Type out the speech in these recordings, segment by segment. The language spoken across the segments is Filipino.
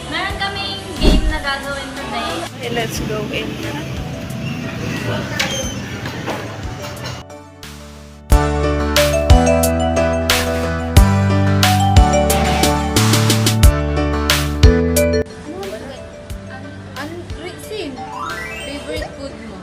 Meron kaming game na gagawin today. Okay, let's go in. Sim, favorite food mo?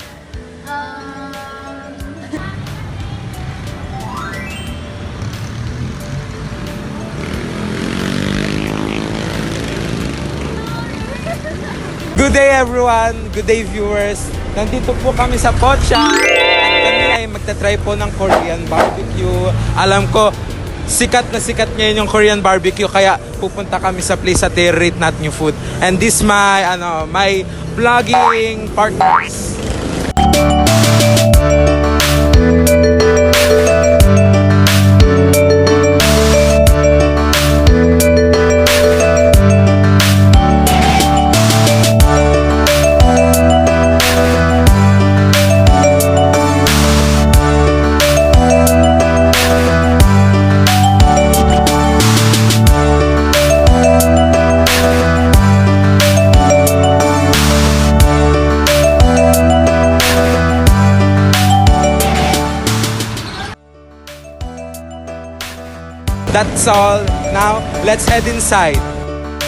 Good day everyone! Good day viewers! Nandito po kami sa Pocha at kami ay magta-try po ng Korean barbecue. Alam ko, sikat na sikat ngayon yung Korean barbecue kaya pupunta kami sa place at rate natin yung food. And this my vlogging partners. That's all. Now, let's head inside.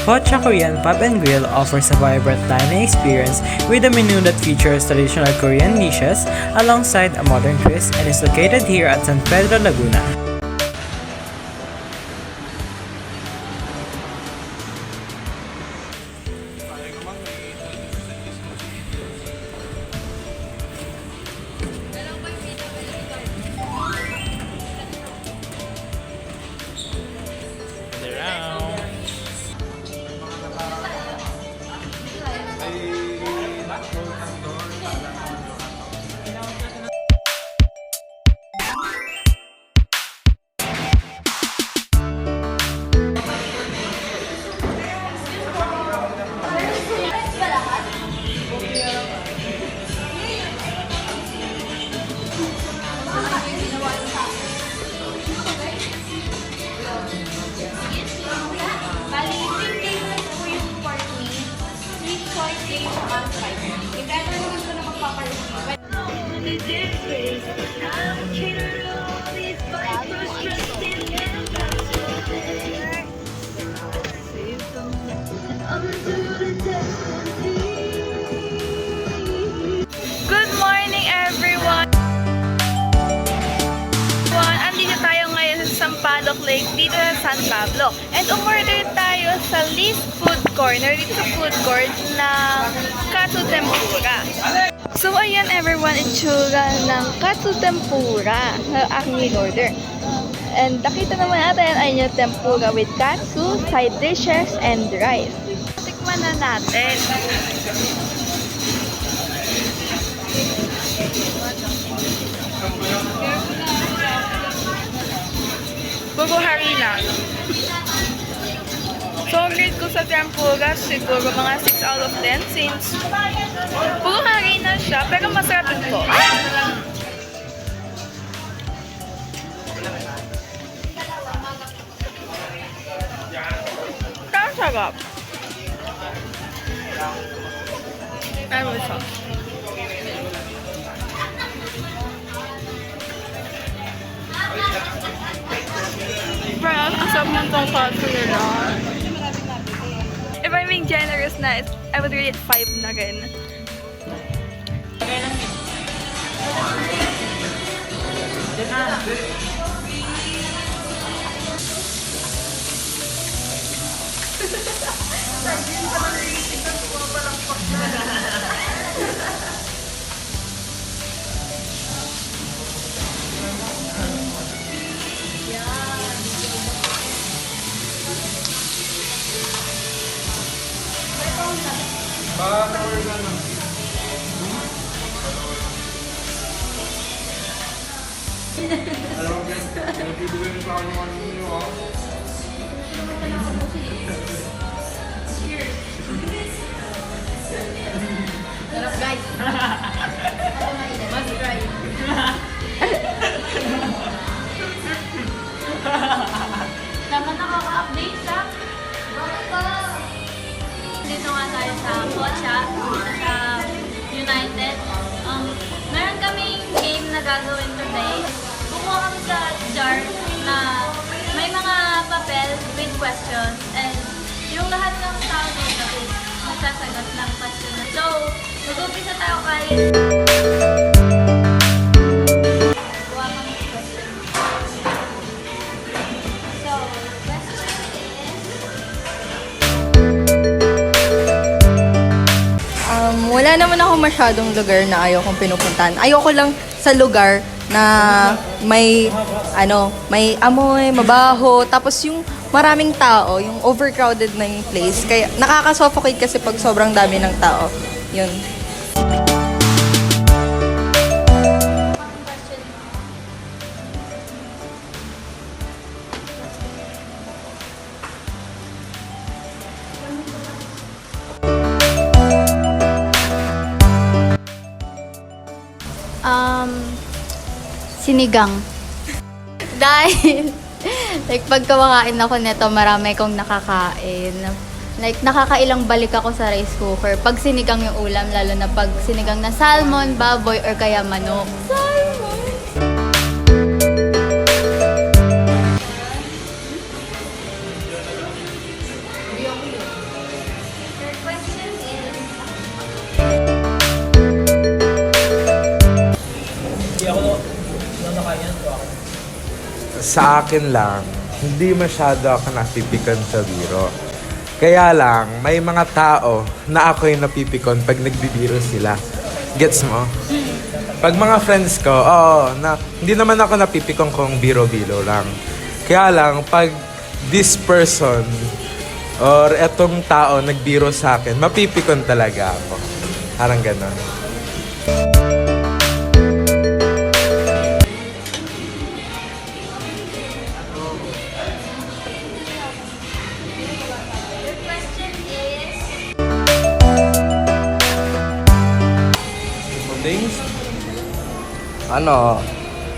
Pocha Korean Pub and Grill offers a vibrant dining experience with a menu that features traditional Korean dishes alongside a modern twist and is located here at San Pedro, Laguna. Good morning, everyone! Andito tayo ngayon sa Sampaloc Lake, dito sa San Pablo. And umorder tayo sa Lee's Food Corner, dito sa food court ng Katsu Tempura. So, ayan everyone, itsura ng Katsu Tempura na aking in-order. And nakita naman natin ay yung tempura with katsu, side dishes, and rice. Tikman na natin. Puro harina. So, ang grade ko sa tempura, siguro mga 6 out of 10 since puro harina siya, pero masarap ito. Kaya sarap. Ano ito? Parang ang sarap ng tongkatsu nila. If I'm being generous na, I would rate 5 na rin. Sarap guys. Must try. Tama gagawin today. Kukuha kami sa jar na may mga papel with questions and yung lahat ng tao dito is magsasagot ng question na. So, mag-umpisa tayo kay... Kuha kami ng question. So, question is... Wala naman ako masyadong lugar na ayaw kong pinupuntahan. Ayoko lang sa lugar na may may amoy, mabaho, tapos yung maraming tao, yung overcrowded na yung place. Kaya nakaka-suffocate kasi pag sobrang dami ng tao. Yun. Sinigang. Dahil, like, pag kumakain ako nito, marami kong nakakain. Like, nakakailang balik ako sa rice cooker. Pag sinigang yung ulam, lalo na pag sinigang na salmon, baboy, or kaya manok. Salmon! Your question is... Sa akin lang, hindi masyado ako napipikon sa biro. Kaya lang, may mga tao na ako'y napipikon pag nagbibiro sila. Gets mo? Pag mga friends ko, hindi naman ako napipikon kung biro-biro lang. Kaya lang, pag this person or etong tao nagbiro sa akin, mapipikon talaga ako. Parang ganon. Your question is...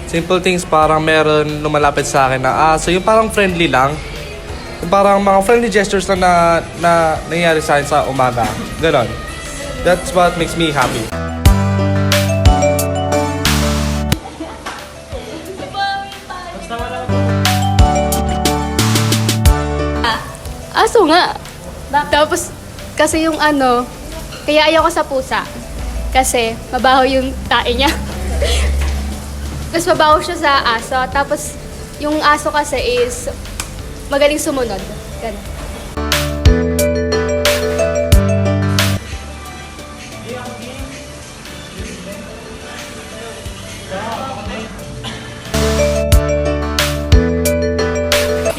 Simple things parang meron lumalapit sa akin na so yung parang friendly lang. Yung parang mga friendly gestures na nangyayari sa akin sa umaga. Ganon. That's what makes me happy. Aso nga. Tapos, kasi yung kaya ayaw ko sa pusa. Kasi, mabaho yung tae niya. Tapos, mabaho siya sa aso. Tapos, yung aso kasi is magaling sumunod. Ganun.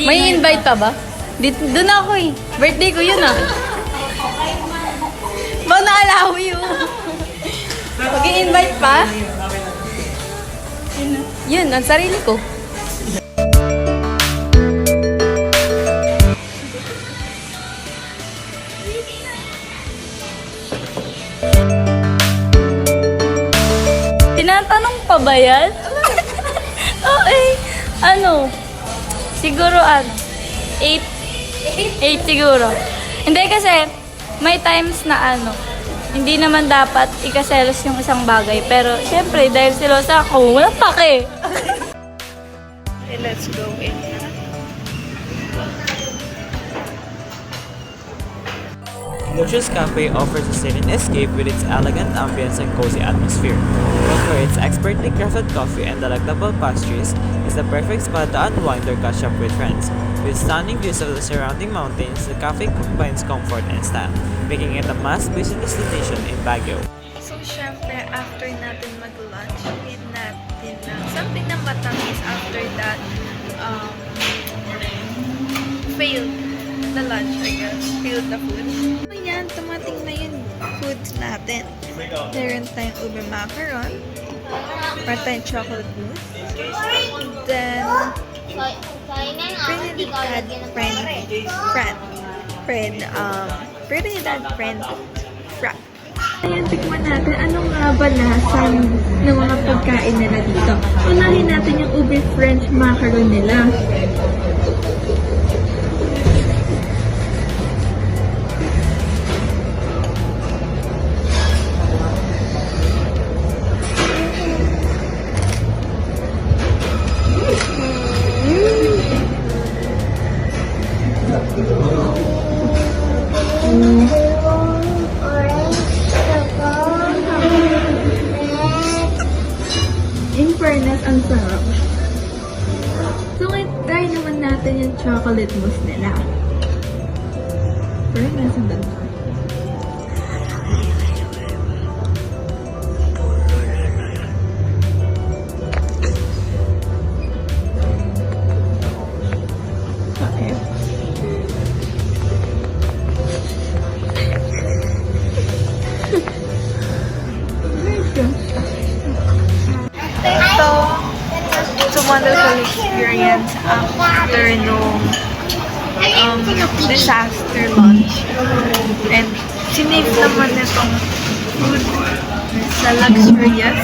May invite pa ba? Doon ako eh. Birthday ko yun ah. Bang naalaw yun. Mag-i-invite pa? Yun, ang sarili ko. Tinatanong pa ba yan? Okay. Siguro 8 siguro. Hindi kasi, may times na hindi naman dapat ikaselos yung isang bagay. Pero, syempre, dahil selosa ako, walang pake. Okay, let's go in. Lucia's Cafe offers a serene escape with its elegant ambience and cozy atmosphere. Known for its expertly crafted coffee and delectable pastries, is the perfect spot to unwind or catch up with friends. With stunning views of the surrounding mountains, the cafe combines comfort and style, making it a must-visit destination in Baguio. So, syempre, after natin mag-lunch, need natin ng something na matamis after that failed the lunch, I guess. Failed the food. So, yan, tumating na yung foods natin. Meron tayong ube macaron. Meron tayong chocolate mousse. Then, Trinidad friend wrap. Ayan, tikman natin anong nga ba lasa ng mga pagkain nila dito. Unahin natin yung ube French macaron nila. Ang sarap. So, ngayon, try naman natin yung chocolate mousse nila. Pero nasa doon. Okay. So, it's a wonderful experience after nung disaster launch. And sinave naman itong food sa luxurious,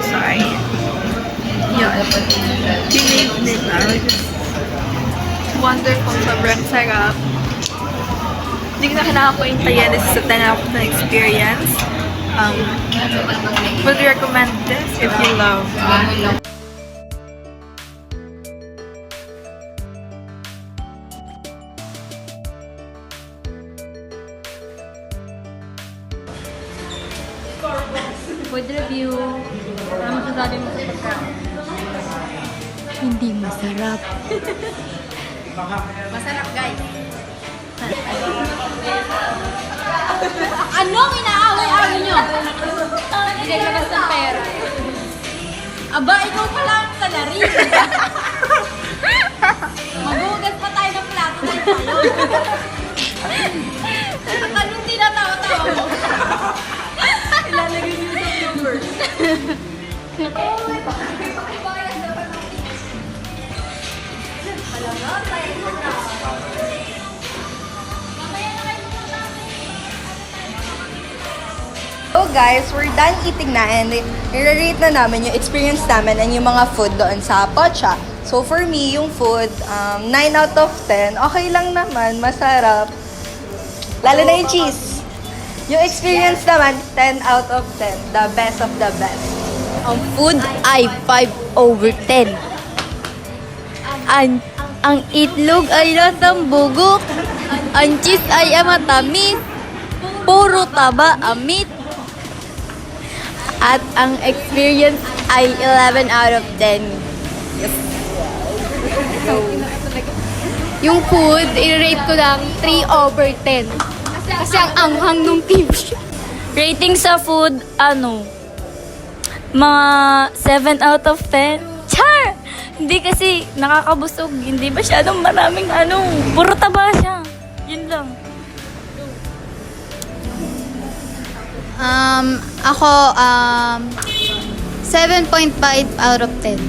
sorry. Yun. Sinave nila, which is wonderful, sobrang sarap. Hindi ko na kailangan ko intayin. This is a 10 out of 10 experience. Would recommend this if you love Food review. Ano masasabi mo sa pagkain? Hindi masarap. Anong inaaway-away nyo? Hindi ka basta pera. Aba, ikaw pala ang salary. Maghugas pa tayo ng plato tayo tayo. Anong tinatawa-tawa mo? Ilalagay niyo sa number. So guys, we're done eating na and i-rate na namin yung experience namin and yung mga food doon sa Pocha. So for me, yung food, 9 out of 10. Okay lang naman, masarap. Lalo na yung cheese. Yung experience naman, 10 out of 10. The best of the best. Ang food ay 5/10. Ang itlog ay lasang bugok. Ang cheese ay matamis. Puro taba amit. At ang experience ay 11 out of 10. Yung food, i-rate ko lang 3/10. Kasi ang anghang nung fish. Rating sa food, mga 7 out of 10. Char! Hindi kasi nakakabusog. Hindi masyadong maraming puro taba siya. Yun lang. Ako, 7.5 out of 10.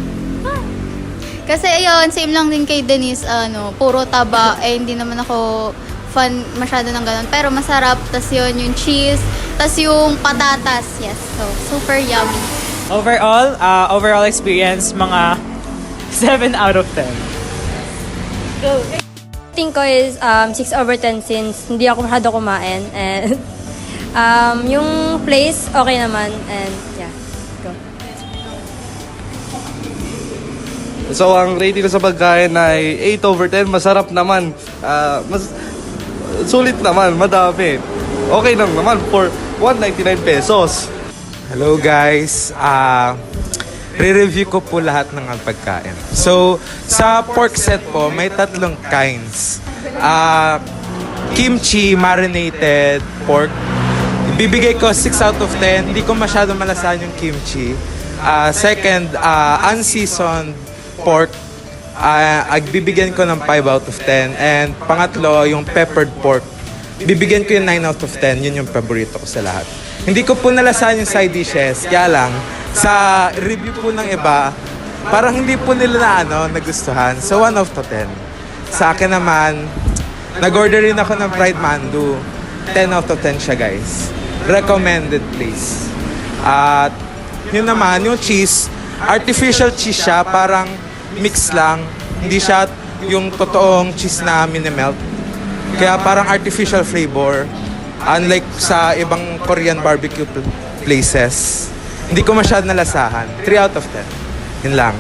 Kasi ayun, same lang din kay Denise, puro taba, hindi naman ako fan masyado ng ganun. Pero masarap, tas yun, yung cheese, tas yung patatas, yes. So, super yummy. Overall experience, mga 7 out of 10. Rating ko is 6/10 since hindi ako masyado kumain and yung place okay naman and yeah, go. So, ang rating ko sa pagkain ay 8/10. Masarap naman. Sulit naman. Madami. Okay lang naman for 199 pesos. Hello guys, re-review ko po lahat ng pagkain. So, sa pork set po, may 3 kinds. Kimchi marinated pork. Bibigay ko 6 out of 10. Hindi ko masyado malasahan yung kimchi. Second, unseasoned pork. Bibigyan ko ng 5 out of 10. And pangatlo, yung peppered pork. Bibigyan ko yung 9 out of 10. Yun yung paborito ko sa lahat. Hindi ko po nalasahan yung side dishes. Kaya lang, sa review po ng iba, parang hindi po nila nagustuhan. So, 1 out of 10. Sa akin naman, nag-order rin ako ng fried mandu. 10 out of 10 siya, guys. Recommended place. At yun naman, yung cheese, artificial cheese siya, parang mix lang. Hindi siya yung totoong cheese na mini-melt. Kaya parang artificial flavor. Unlike sa ibang Korean barbecue places. Hindi ko masyadong nalasahan. 3 out of 10. Yun lang.